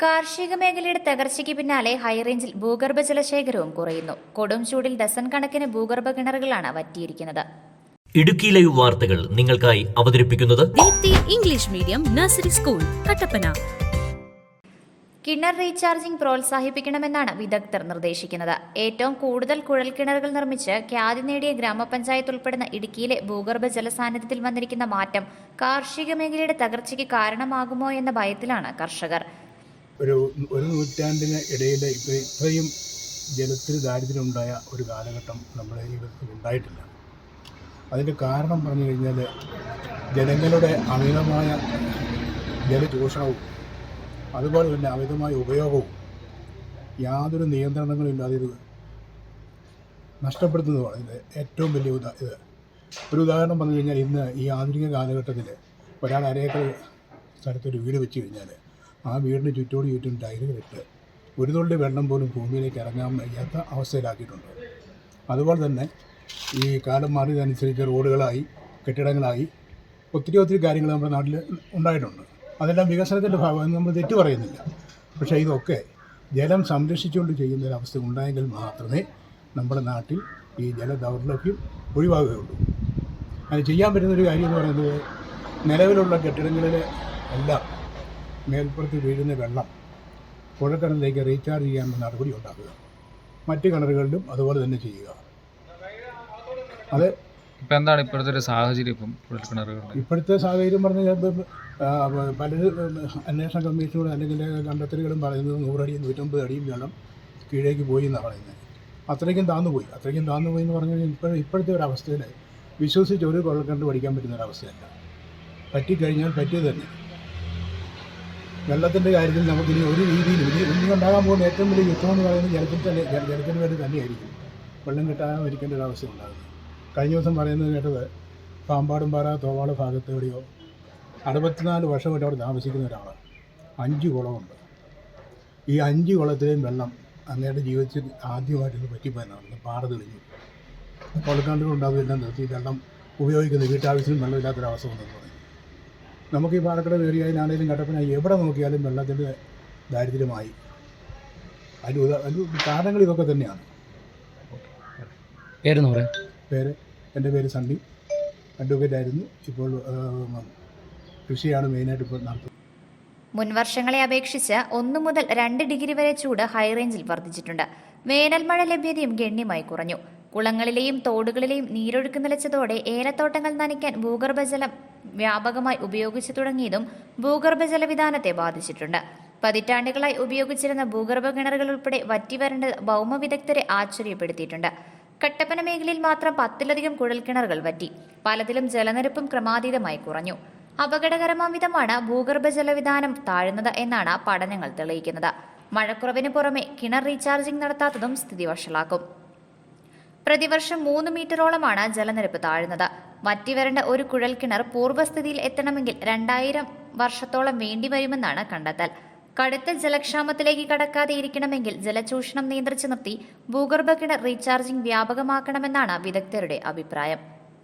കാർഷിക മേഖലയുടെ തകർച്ചയ്ക്ക് പിന്നാലെ ഹൈറേഞ്ചിൽ ഭൂഗർഭ ജലശേഖരവും കുറയുന്നു. കൊടും ചൂടിൽ ഡസൻ കണക്കിന് ഭൂഗർഭ കിണറുകളാണ് വറ്റിയിരിക്കുന്നത്. ഇടുക്കി ലൈവ് വാർത്തകൾ നിങ്ങൾക്കായി അവതരിപ്പിക്കുന്നത് Deepthi English medium nursery school Kattappana. കിണർ റീചാർജിംഗ് പ്രോത്സാഹിപ്പിക്കണമെന്നാണ് വിദഗ്ധർ നിർദ്ദേശിക്കുന്നത്. ഏറ്റവും കൂടുതൽ കുഴൽക്കിണറുകൾ നിർമ്മിച്ച് ഖ്യാതി നേടിയ ഗ്രാമപഞ്ചായത്ത് ഉൾപ്പെടുന്ന ഇടുക്കിയിലെ ഭൂഗർഭ ജലസാന്നിധ്യത്തിൽ വന്നിരിക്കുന്ന മാറ്റം കാർഷിക മേഖലയുടെ തകർച്ചയ്ക്ക് കാരണമാകുമോ എന്ന ഭയത്തിലാണ് കർഷകർ. ഒരു നൂറ്റാണ്ടിന് ഇടയിൽ ഇത്രയും ജലത്തിൽ ദാരിദ്ര്യം ഉണ്ടായ ഒരു കാലഘട്ടം നമ്മുടെ ജീവിതത്തിൽ ഉണ്ടായിട്ടില്ല. അതിൻ്റെ കാരണം പറഞ്ഞു കഴിഞ്ഞാൽ ജനങ്ങളുടെ അമിതമായ ജലചൂഷണവും അതുപോലെ തന്നെ അമിതമായ ഉപയോഗവും യാതൊരു നിയന്ത്രണങ്ങളും ഇല്ലാതെ ഇത് നഷ്ടപ്പെടുത്തുന്നതാണ് ഇത് ഏറ്റവും വലിയ ഒരു ഉദാഹരണം പറഞ്ഞു കഴിഞ്ഞാൽ ഇന്ന് ഈ ആധുനിക കാലഘട്ടത്തിൽ ഒരാൾ അരേക്കർ സ്ഥലത്തൊരു വീട് വെച്ച് കഴിഞ്ഞാൽ ആ വീടിന് ചുറ്റും ടൈലുകളിട്ട് ഒരു തുള്ളി വെള്ളം പോലും ഭൂമിയിലേക്ക് ഇറങ്ങാൻ വയ്യാത്ത അവസ്ഥയിലാക്കിയിട്ടുണ്ട്. അതുപോലെ തന്നെ ഈ കാലം മാറിയതനുസരിച്ച് റോഡുകളായി കെട്ടിടങ്ങളായി ഒത്തിരി കാര്യങ്ങൾ നമ്മുടെ നാട്ടിൽ ഉണ്ടായിട്ടുണ്ട്. അതെല്ലാം വികസനത്തിൻ്റെ ഭാഗമായി നമ്മൾ തെറ്റു പറയുന്നില്ല. പക്ഷേ ഇതൊക്കെ ജലം സംരക്ഷിച്ചുകൊണ്ട് ചെയ്യുന്നൊരവസ്ഥ ഉണ്ടായെങ്കിൽ മാത്രമേ നമ്മുടെ നാട്ടിൽ ഈ ജലദൗർലഭ്യം ഒഴിവാകുകയുള്ളൂ. അത് ചെയ്യാൻ പറ്റുന്നൊരു കാര്യം എന്ന് പറയുന്നത് നിലവിലുള്ള കെട്ടിടങ്ങളിൽ എല്ലാം മേൽപ്പുറത്ത് വീഴുന്ന വെള്ളം കുഴൽക്കിണറിലേക്ക് റീചാർജ് ചെയ്യാനുള്ള നടപടി ഉണ്ടാക്കുക. മറ്റ് കിണറുകളിലും അതുപോലെ തന്നെ ചെയ്യുക. അത് ഇപ്പം എന്താണ് ഇപ്പോഴത്തെ ഒരു സാഹചര്യം? ഇപ്പം കുഴൽക്കിണറുകളുടെ ഇപ്പോഴത്തെ സാഹചര്യം പറഞ്ഞാൽ പലരും അന്വേഷണ കമ്മീഷനോട് അല്ലെങ്കിൽ കണ്ടെത്തലുകളും പറയുന്നത് 100 അടിയും 150 അടിയും വെള്ളം കീഴേക്ക് പോയി എന്നാണ് പറയുന്നത്. അത്രയ്ക്കും താന്നുപോയി എന്ന് പറഞ്ഞു കഴിഞ്ഞാൽ ഇപ്പോഴത്തെ ഒരു അവസ്ഥയിൽ വിശ്വസിച്ച് ഒരു കുഴൽക്കിണർ പഠിക്കാൻ പറ്റുന്ന ഒരവസ്ഥയല്ല. പറ്റിക്കഴിഞ്ഞാൽ പറ്റിയത് തന്നെ. വെള്ളത്തിൻ്റെ കാര്യത്തിൽ നമുക്കിനി ഒരു രീതിയിലും ഇനി ഉണ്ടാകാൻ പോകുന്ന ഏറ്റവും വലിയ യുദ്ധം എന്ന് പറയുന്നത് ജലത്തിന് വേണ്ടി തന്നെയായിരിക്കും. വെള്ളം കിട്ടാതിരിക്കേണ്ട ഒരു അവസ്ഥ ഉണ്ടാകുന്നത്. കഴിഞ്ഞ ദിവസം പറയുന്നത് കേട്ടത് പാമ്പാടുംപാറ തോവാള ഭാഗത്ത് എവിടെയോ 64 വർഷമായിട്ട് അവിടെ താമസിക്കുന്ന ഒരാളാണ്. 5 കുളമുണ്ട്. ഈ 5 കുളത്തിലെയും വെള്ളം അങ്ങയുടെ ജീവിതത്തിൽ ആദ്യമായിട്ടൊന്ന് പറ്റിപ്പോയെന്നാണ്. പാറ തെളിഞ്ഞു. കുളക്കാണ്ടുകളുണ്ടാവുകയെല്ലാം നിർത്തി വെള്ളം ഉപയോഗിക്കുന്നത് വീട്ടാവശ്യത്തിനും വെള്ളമില്ലാത്തൊരവസ്ഥ ഉണ്ടെന്ന് പറയും. നമുക്ക് ഈ പാലക്കാട് ഏരിയയിലാണെങ്കിലും കട്ടപ്പന എവിടെ നോക്കിയാലും വെള്ളത്തിൻ്റെ ദാരിദ്ര്യമായി. അതിന് കാരണങ്ങൾ ഇതൊക്കെ തന്നെയാണ്. പേര് എൻ്റെ പേര് സണ്ണി, അഡ്വക്കേറ്റ് ആയിരുന്നു. ഇപ്പോൾ കൃഷിയാണ് മെയിനായിട്ട് ഇപ്പോൾ നടത്തുന്നത്. മുൻവർഷങ്ങളെ അപേക്ഷിച്ച് 1 മുതൽ 2 ഡിഗ്രി വരെ ചൂട് ഹൈറേഞ്ചിൽ വർദ്ധിച്ചിട്ടുണ്ട്. വേനൽമഴ ലഭ്യതയും ഗണ്യമായി കുറഞ്ഞു. കുളങ്ങളിലെയും തോടുകളിലെയും നീരൊഴുക്ക് നിലച്ചതോടെ ഏലത്തോട്ടങ്ങൾ നനയ്ക്കാൻ ഭൂഗർഭജലം വ്യാപകമായി ഉപയോഗിച്ചു തുടങ്ങിയതും ഭൂഗർഭജല വിധാനത്തെ ബാധിച്ചിട്ടുണ്ട്. പതിറ്റാണ്ടുകളായി ഉപയോഗിച്ചിരുന്ന ഭൂഗർഭ കിണറുകൾ ഉൾപ്പെടെ വറ്റിവരേണ്ടത് ഭൗമ വിദഗ്ധരെ ആശ്ചര്യപ്പെടുത്തിയിട്ടുണ്ട്. കട്ടപ്പന മേഖലയിൽ മാത്രം 10ലധികം കുഴൽക്കിണറുകൾ വറ്റി. പലതിലും ജലനിരപ്പും ക്രമാതീതമായി കുറഞ്ഞു. അപകടകരമാം വിധമാണ് ഭൂഗർഭജല വിധാനം താഴുന്നത് എന്നാണ് പഠനങ്ങൾ തെളിയിക്കുന്നത്. മഴക്കുറവിന് പുറമെ കിണർ റീചാർജിംഗ് നടത്താത്തതും സ്ഥിതി വഷളാക്കും. പ്രതിവർഷം 3 മീറ്ററോളമാണ് ജലനിരപ്പ് താഴുന്നത്. വറ്റിവരേണ്ട ഒരു കുഴൽക്കിണർ പൂർവ്വസ്ഥിതിയിൽ എത്തണമെങ്കിൽ 2000 വർഷത്തോളം വേണ്ടിവരുമെന്നാണ് കണ്ടെത്തൽ. കടുത്ത ജലക്ഷാമത്തിലേക്ക് കടക്കാതെ ഇരിക്കണമെങ്കിൽ ജലചൂഷണം നിയന്ത്രിച്ചു നിർത്തി ഭൂഗർഭ കിണർ റീചാർജിംഗ് വ്യാപകമാക്കണമെന്നാണ് വിദഗ്ധരുടെ അഭിപ്രായം.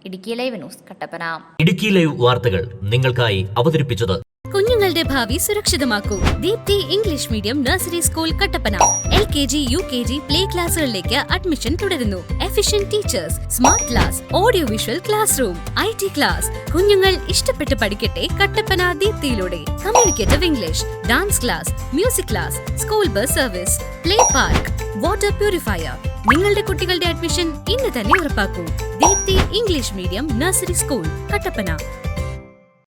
Idukki live news Kattappana. Idukki live വാർത്തകൾ നിങ്ങൾക്കായി അവതരിപ്പിച്ചത് കുഞ്ഞുങ്ങളുടെ ഭാവി സുരക്ഷിതമാക്കൂ. Deepthi English medium nursery school Kattappana. LKG UKG play ക്ലാസുകളിലേക്ക് അഡ്മിഷൻ തുടരുന്നു. Efficient teachers, smart class, audio visual class room, IT ക്ലാസ്. കുഞ്ഞുങ്ങൾ ഇഷ്ടപ്പെട്ട് പഠിക്കട്ടെ കട്ടപ്പന ദീപ്തിയിലൂടെ. Communicative English, dance class, music class, school bus service, play park, water purifier. നിങ്ങളുടെ കുട്ടികളുടെ അഡ്മിഷൻ ഇന്ന് തന്നെ ഉറപ്പാക്കൂ. Deepthi English medium nursery school Kattappana.